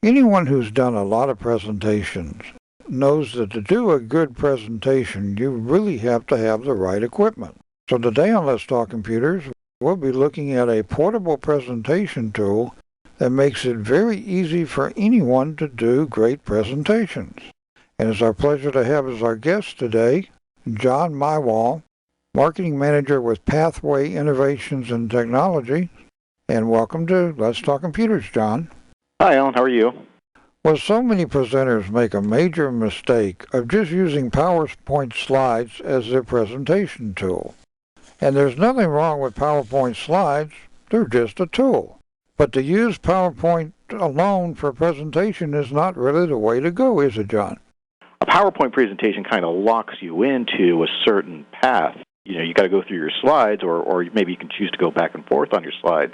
Anyone who's done a lot of presentations knows that to do a good presentation, you really have to have the right equipment. So today on Let's Talk Computers, we'll be looking at a portable presentation tool that makes it very easy for anyone to do great presentations. And it's our pleasure to have as our guest today, John Miewald, Marketing Manager with Pathway Innovations and Technology. And welcome to Let's Talk Computers, John. Hi, Alan. How are you? Well, so many presenters make a major mistake of just using PowerPoint slides as their presentation tool. And there's nothing wrong with PowerPoint slides. They're just a tool. But to use PowerPoint alone for a presentation is not really the way to go, is it, John? A PowerPoint presentation kind of locks you into a certain path. You got to go through your slides, or maybe you can choose to go back and forth on your slides.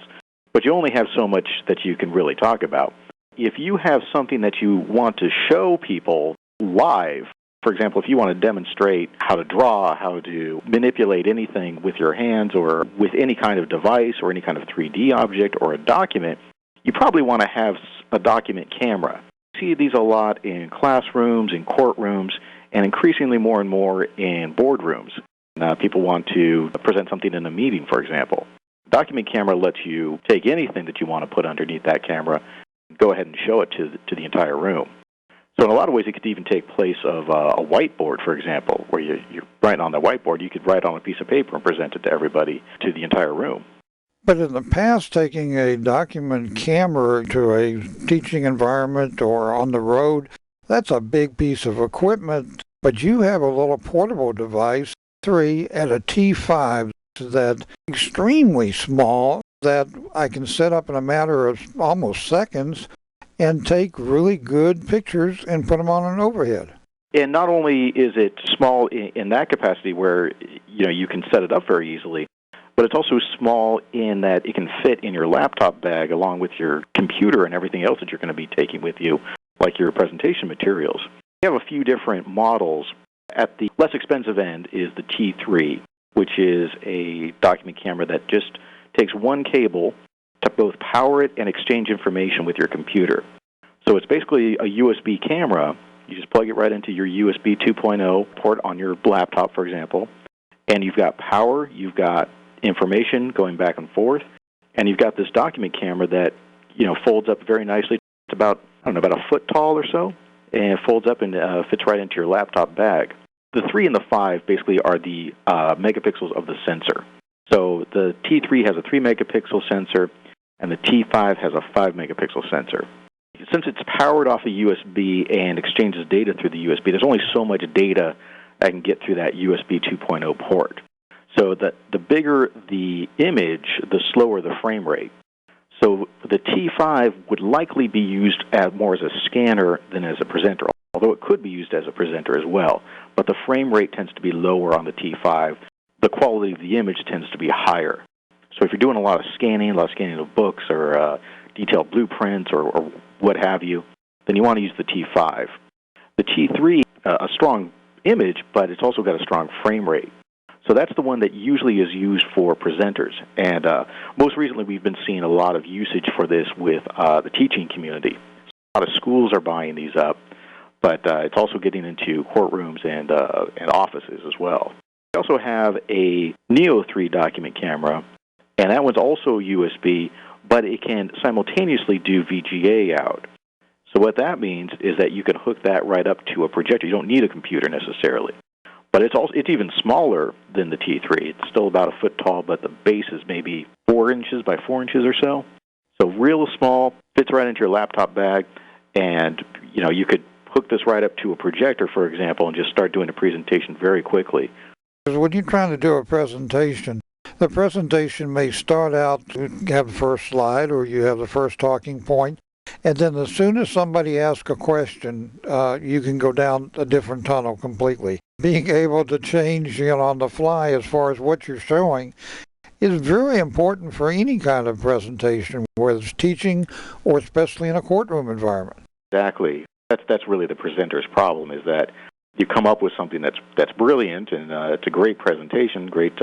But you only have so much that you can really talk about. If you have something that you want to show people live, for example, if you want to demonstrate how to draw, how to manipulate anything with your hands or with any kind of device or any kind of 3D object or a document, you probably want to have a document camera. You see these a lot in classrooms, in courtrooms, and increasingly more and more in boardrooms. People want to present something in a meeting, for example. Document camera lets you take anything that you want to put underneath that camera and go ahead and show it to the entire room. So in a lot of ways, it could even take place of a whiteboard, for example, where you're writing on the whiteboard. You could write on a piece of paper and present it to everybody, to the entire room. But in the past, taking a document camera to a teaching environment or on the road, that's a big piece of equipment. But you have a little portable device, 3 at a T5, that's extremely small, that I can set up in a matter of almost seconds and take really good pictures and put them on an overhead. And not only is it small in that capacity where you can set it up very easily, but it's also small in that it can fit in your laptop bag along with your computer and everything else that you're going to be taking with you, like your presentation materials. We have a few different models. At the less expensive end is the T3, which is a document camera that just takes one cable to both power it and exchange information with your computer. So it's basically a USB camera. You just plug it right into your USB 2.0 port on your laptop, for example, and you've got power, you've got information going back and forth, and you've got this document camera that folds up very nicely. It's about a foot tall or so, and it folds up and fits right into your laptop bag. The 3 and the 5 basically are the megapixels of the sensor. So the T3 has a 3 megapixel sensor, and the T5 has a 5 megapixel sensor. Since it's powered off a USB and exchanges data through the USB, there's only so much data that can get through that USB 2.0 port. So the bigger the image, the slower the frame rate. So the T5 would likely be used more as a scanner than as a presenter, although it could be used as a presenter as well. But the frame rate tends to be lower on the T5. The quality of the image tends to be higher. So if you're doing a lot of scanning of books or detailed blueprints or what have you, then you want to use the T5. The T3, a strong image, but it's also got a strong frame rate. So that's the one that usually is used for presenters. And most recently we've been seeing a lot of usage for this with the teaching community. A lot of schools are buying these up, but it's also getting into courtrooms and offices as well. We also have a Neo 3 document camera, and that one's also USB, but it can simultaneously do VGA out. So what that means is that you can hook that right up to a projector. You don't need a computer necessarily. But it's even smaller than the T3. It's still about a foot tall, but the base is maybe 4 inches by 4 inches or so. So real small, fits right into your laptop bag, and you could hook this right up to a projector, for example, and just start doing a presentation very quickly. When you're trying to do a presentation, the presentation may start out to have the first slide or you have the first talking point, and then as soon as somebody asks a question, you can go down a different tunnel completely. Being able to change on the fly as far as what you're showing is very important for any kind of presentation, whether it's teaching or especially in a courtroom environment. Exactly. That's really the presenter's problem, is that you come up with something that's brilliant, and it's a great presentation, great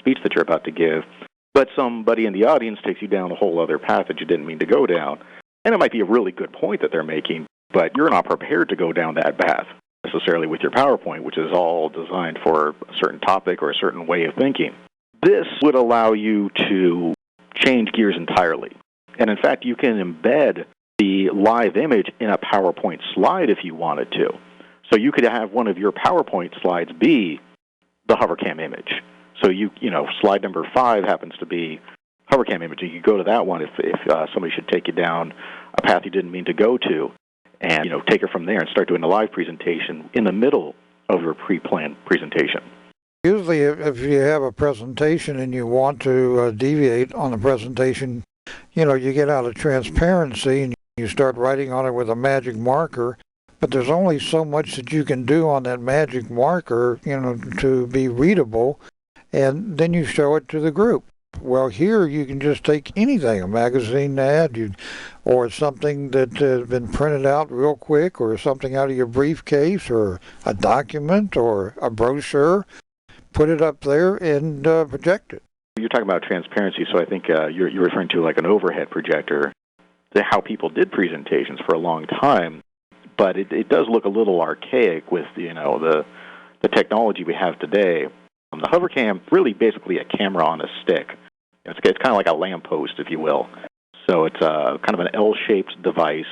speech that you're about to give, but somebody in the audience takes you down a whole other path that you didn't mean to go down. And it might be a really good point that they're making, but you're not prepared to go down that path necessarily with your PowerPoint, which is all designed for a certain topic or a certain way of thinking. This would allow you to change gears entirely. And in fact, you can embed the live image in a PowerPoint slide if you wanted to. So you could have one of your PowerPoint slides be the HoverCam image. So you know, slide number 5 happens to be HoverCam image. You could go to that one if somebody should take you down a path you didn't mean to go to, and take it from there and start doing a live presentation in the middle of your pre-planned presentation. Usually, if you have a presentation and you want to deviate on the presentation, you get out of transparency and you start writing on it with a magic marker. But there's only so much that you can do on that magic marker, to be readable, and then you show it to the group. Well, here you can just take anything, a magazine ad, or something that has been printed out real quick, or something out of your briefcase, or a document, or a brochure, put it up there and project it. You're talking about transparency, so I think you're referring to like an overhead projector, how people did presentations for a long time. But it does look a little archaic with the technology we have today. The HoverCam really basically a camera on a stick. It's kind of like a lamppost, if you will. So it's kind of an L-shaped device,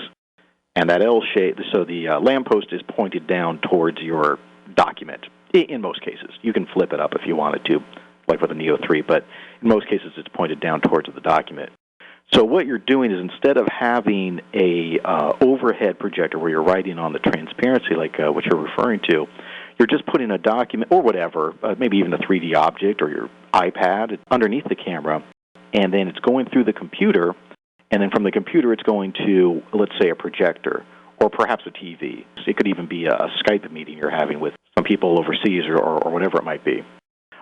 and that L-shape, so the lamppost is pointed down towards your document. In most cases, you can flip it up if you wanted to, like with the Neo 3, but in most cases it's pointed down towards the document. So what you're doing is instead of having a overhead projector where you're writing on the transparency like what you're referring to, you're just putting a document or whatever, maybe even a 3D object or your iPad underneath the camera, and then it's going through the computer, and then from the computer it's going to, let's say, a projector or perhaps a TV. So it could even be a Skype meeting you're having with some people overseas or whatever it might be.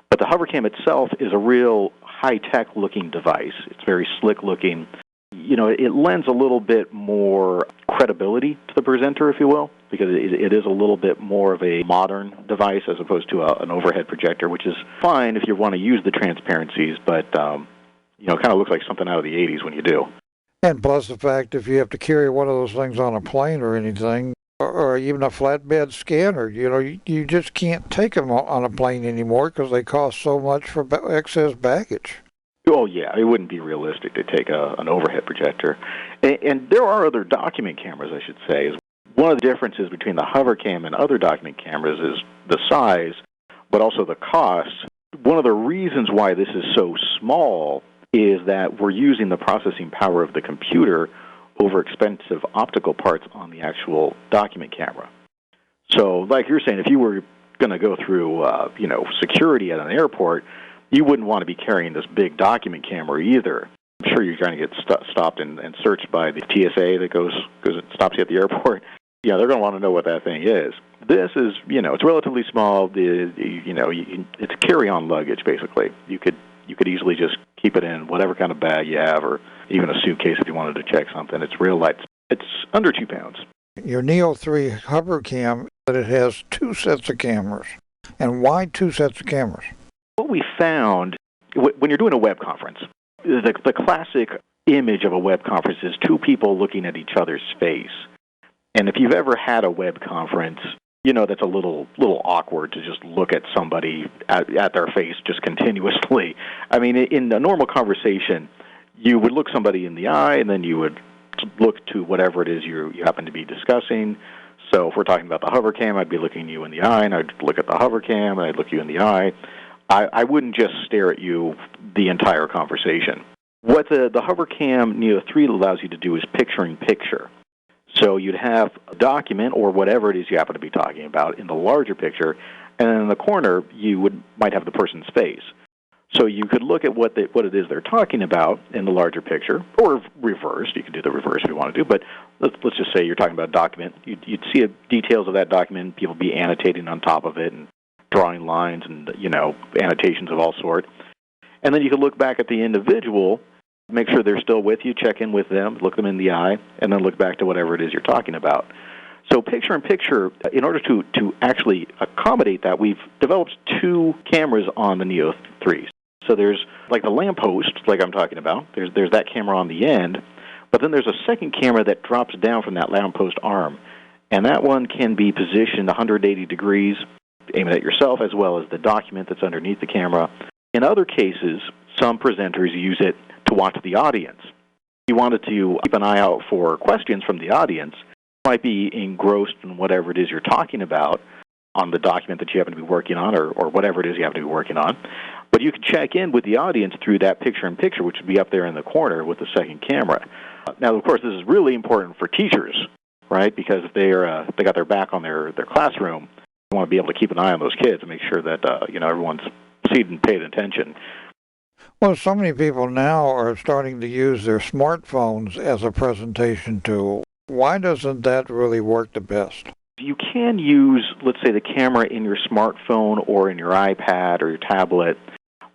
But the HoverCam itself is a real high-tech looking device. It's very slick looking. It lends a little bit more credibility to the presenter, if you will, because it is a little bit more of a modern device as opposed to an overhead projector, which is fine if you want to use the transparencies, but it kind of looks like something out of the 80s when you do. And plus the fact if you have to carry one of those things on a plane or anything, or even a flatbed scanner, you just can't take them on a plane anymore because they cost so much for excess baggage. Oh, yeah, it wouldn't be realistic to take an overhead projector. And there are other document cameras, I should say. One of the differences between the HoverCam and other document cameras is the size, but also the cost. One of the reasons why this is so small is that we're using the processing power of the computer over expensive optical parts on the actual document camera. So, like you're saying, if you were going to go through, security at an airport, you wouldn't want to be carrying this big document camera either. I'm sure you're trying to get stopped and searched by the TSA that stops you at the airport. They're going to want to know what that thing is. This is, it's relatively small. It's carry-on luggage, basically. You could easily just keep it in whatever kind of bag you have, or even a suitcase if you wanted to check something. It's real light. It's under 2 pounds. Your Neo 3 HoverCam, that it has 2 sets of cameras. And why 2 sets of cameras? What we found, when you're doing a web conference, the classic image of a web conference is 2 people looking at each other's face. And if you've ever had a web conference, that's a little awkward to just look at somebody at their face just continuously. I mean, in a normal conversation, you would look somebody in the eye, and then you would look to whatever it is you happen to be discussing. So if we're talking about the HoverCam, I'd be looking you in the eye, and I'd look at the HoverCam, and I'd look you in the eye. I wouldn't just stare at you the entire conversation. What the HoverCam Neo 3 allows you to do is picture-in-picture. So you'd have a document or whatever it is you happen to be talking about in the larger picture, and then in the corner you might have the person's face. So you could look at what it is they're talking about in the larger picture, or reversed. You could do the reverse if you want to do, but let's just say you're talking about a document. You'd see details of that document, people be annotating on top of it and drawing lines and annotations of all sort. And then you could look back at the individual, make sure they're still with you, check in with them, look them in the eye, and then look back to whatever it is you're talking about. So picture-in-picture, in order to actually accommodate that, we've developed 2 cameras on the Neo 3. So there's like the lamppost, like I'm talking about. There's that camera on the end, But then there's a second camera that drops down from that lamppost arm, and that one can be positioned 180 degrees, aiming at yourself as well as the document that's underneath the camera. In other cases, some presenters use it to watch the audience. If you wanted to keep an eye out for questions from the audience, you might be engrossed in whatever it is you're talking about on the document that you happen to be working on, or whatever it is you happen to be working on. But you can check in with the audience through that picture-in-picture, which would be up there in the corner with the second camera. Now, of course, this is really important for teachers, right? Because if they got their back on their classroom, they want to be able to keep an eye on those kids and make sure that everyone's seated and paid attention. Well, so many people now are starting to use their smartphones as a presentation tool. Why doesn't that really work the best? You can use, let's say, the camera in your smartphone or in your iPad or your tablet,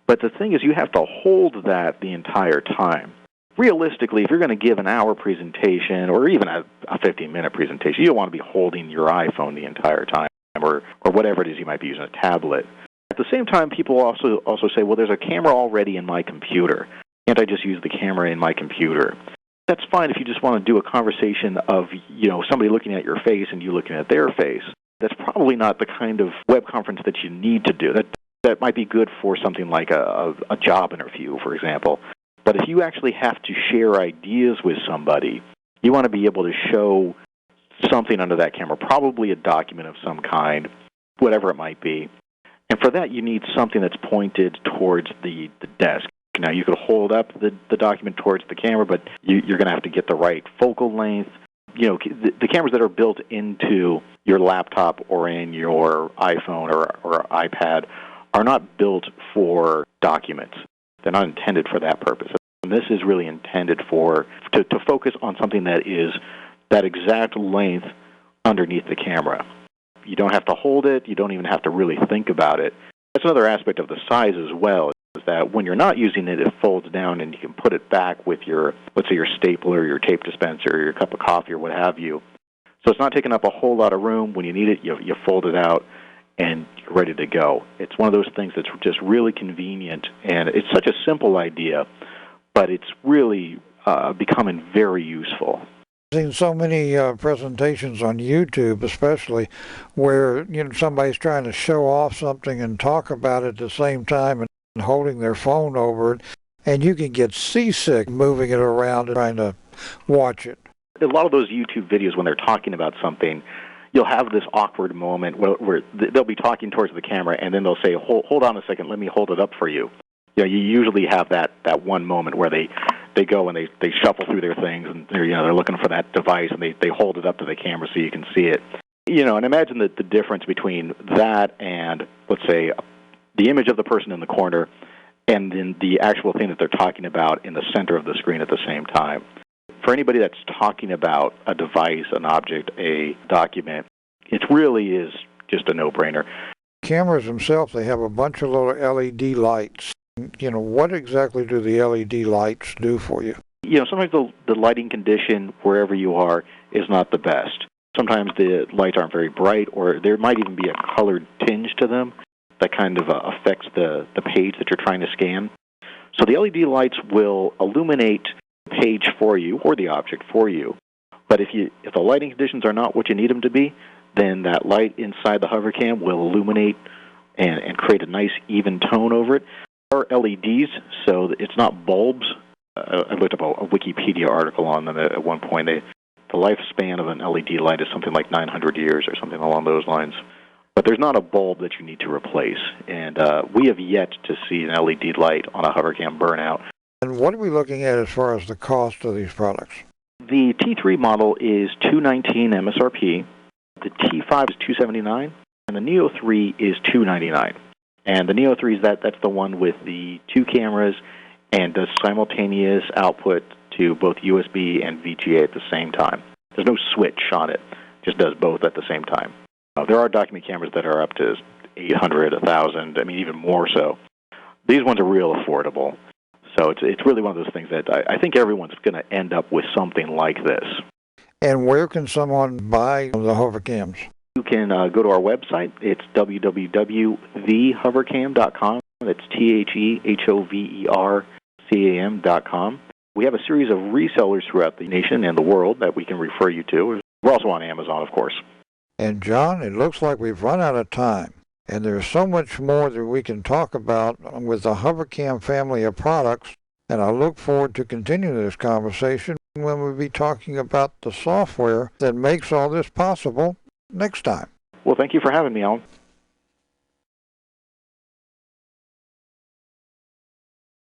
but the thing is you have to hold that the entire time. Realistically, if you're going to give an hour presentation or even a 15-minute presentation, you don't want to be holding your iPhone the entire time or whatever it is you might be using, a tablet. At the same time, people also say, well, there's a camera already in my computer. Can't I just use the camera in my computer? That's fine if you just want to do a conversation of, somebody looking at your face and you looking at their face. That's probably not the kind of web conference that you need to do. That might be good for something like a job interview, for example. But if you actually have to share ideas with somebody, you want to be able to show something under that camera, probably a document of some kind, whatever it might be. And for that, you need something that's pointed towards the desk. Now, you could hold up the document towards the camera, but you're going to have to get the right focal length. The cameras that are built into your laptop or in your iPhone or iPad are not built for documents. They're not intended for that purpose. And this is really intended to focus on something that is that exact length underneath the camera. You don't have to hold it. You don't even have to really think about it. That's another aspect of the size as well, is that when you're not using it, it folds down and you can put it back with your, let's say, your stapler, your tape dispenser, your cup of coffee, or what have you. So it's not taking up a whole lot of room. When you need it, you fold it out and you're ready to go. It's one of those things that's just really convenient, and it's such a simple idea, but it's really becoming very useful. I've seen so many presentations on YouTube, especially, where somebody's trying to show off something and talk about it at the same time and holding their phone over it, and you can get seasick moving it around and trying to watch it. A lot of those YouTube videos, when they're talking about something, you'll have this awkward moment where they'll be talking towards the camera, and then they'll say, hold on a second, let me hold it up for you. You usually have that one moment where they go and they shuffle through their things, and they're looking for that device, and they hold it up to the camera so you can see it. And imagine the difference between that and, let's say, the image of the person in the corner and then the actual thing that they're talking about in the center of the screen at the same time. For anybody that's talking about a device, an object, a document, it really is just a no-brainer. Cameras themselves, they have a bunch of little LED lights. What exactly do the LED lights do for you? Sometimes the lighting condition wherever you are is not the best. Sometimes the lights aren't very bright, or there might even be a colored tinge to them that kind of affects the page that you're trying to scan. So the LED lights will illuminate the page for you or the object for you. But if the lighting conditions are not what you need them to be, then that light inside the HoverCam will illuminate and create a nice even tone over it. There are LEDs, so it's not bulbs. I looked up a Wikipedia article on them at one point. The lifespan of an LED light is something like 900 years or something along those lines. But there's not a bulb that you need to replace, and we have yet to see an LED light on a HoverCam burn out. And what are we looking at as far as the cost of these products? The T3 model is $219 MSRP. The T5 is $279, and the Neo 3 is $299. And the Neo 3 is that's the one with the two cameras and the simultaneous output to both USB and VGA at the same time. There's no switch on it. It just does both at the same time. There are document cameras that are up to $800, $1,000, even more so. These ones are real affordable. So it's really one of those things that I think everyone's going to end up with something like this. And where can someone buy the HoverCams? You can go to our website. It's www.thehovercam.com. That's ThehoverCam.com. We have a series of resellers throughout the nation and the world that we can refer you to. We're also on Amazon, of course. And John, it looks like we've run out of time. And there's so much more that we can talk about with the HoverCam family of products. And I look forward to continuing this conversation when we'll be talking about the software that makes all this possible next time. Well, thank you for having me, Alan.